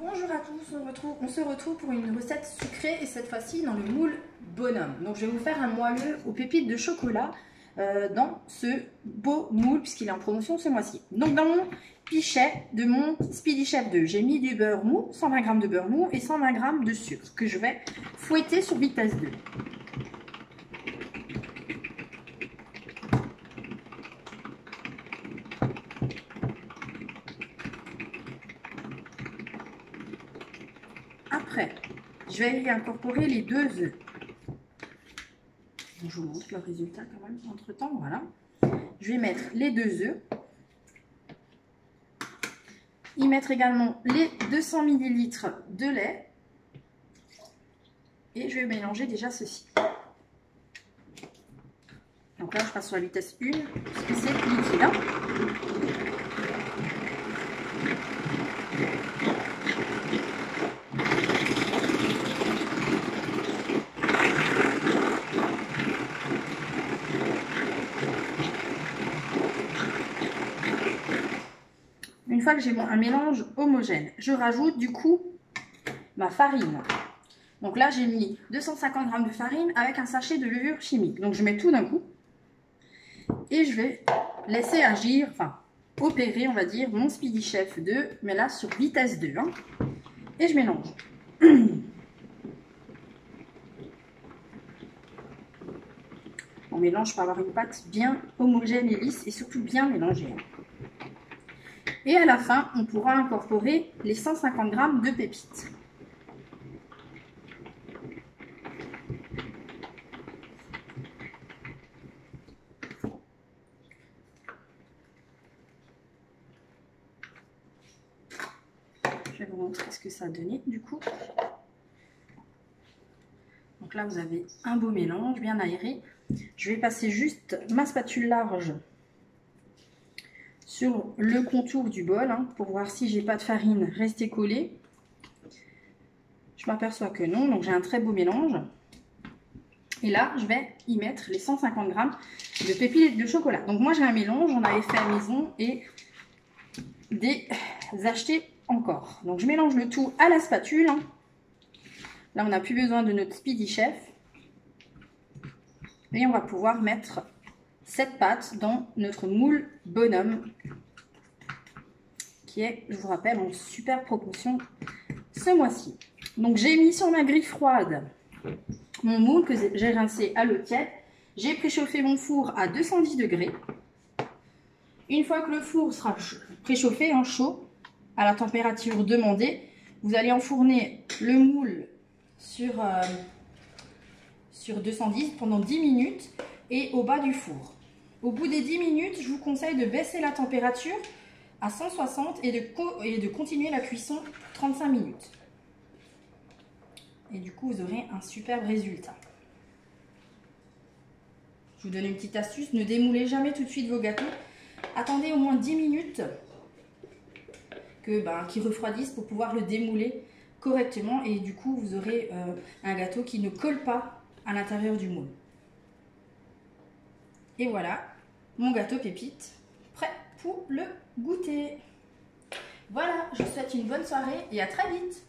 Bonjour à tous, on se retrouve pour une recette sucrée et cette fois-ci dans le moule bonhomme. Donc je vais vous faire un moelleux aux pépites de chocolat dans ce beau moule puisqu'il est en promotion ce mois-ci. Donc dans mon pichet de mon Speedy Chef 2, j'ai mis du beurre mou, 120 g de beurre mou et 120 g de sucre que je vais fouetter sur vitesse 2. Après, je vais y incorporer les 2 œufs. Je vous montre le résultat quand même entre temps. Voilà. Je vais mettre les 2 œufs. Y mettre également les 200 ml de lait. Et je vais mélanger déjà ceci. Donc là, je passe sur la vitesse 1 puisque c'est liquide. Hein. Une fois que j'ai un mélange homogène, je rajoute du coup ma farine. Donc là, j'ai mis 250 g de farine avec un sachet de levure chimique. Donc je mets tout d'un coup et je vais laisser agir, enfin opérer, on va dire, mon Speedy Chef 2, mais là sur vitesse 2. Hein, et je mélange. On mélange pour avoir une pâte bien homogène et lisse et surtout bien mélangée. Et à la fin, on pourra incorporer les 150 g de pépites. Je vais vous montrer ce que ça a donné du coup. Donc là, vous avez un beau mélange bien aéré. Je vais passer juste ma spatule large sur le contour du bol hein, pour voir si j'ai pas de farine restée collée. Je m'aperçois que non, donc j'ai un très beau mélange. Et là, je vais y mettre les 150 g de pépites de chocolat. Donc moi, j'ai un mélange, j'en avais fait à la maison et des achetés encore. Donc je mélange le tout à la spatule. Hein. Là, on n'a plus besoin de notre Speedy Chef. Et on va pouvoir mettre cette pâte dans notre moule bonhomme qui est, je vous rappelle, en super promotion ce mois-ci. Donc j'ai mis sur ma grille froide mon moule que j'ai rincé à l'eau tiède. J'ai préchauffé mon four à 210 degrés. Une fois que le four sera préchauffé en chaud, à la température demandée, vous allez enfourner le moule sur 210 pendant 10 minutes et au bas du four. Au bout des 10 minutes, je vous conseille de baisser la température à 160 et de continuer la cuisson 35 minutes. Et du coup, vous aurez un superbe résultat. Je vous donne une petite astuce, ne démoulez jamais tout de suite vos gâteaux. Attendez au moins 10 minutes qu'ils refroidissent pour pouvoir le démouler correctement. Et du coup, vous aurez un gâteau qui ne colle pas à l'intérieur du moule. Et voilà, mon gâteau pépite, prêt pour le goûter. Voilà, je vous souhaite une bonne soirée et à très vite.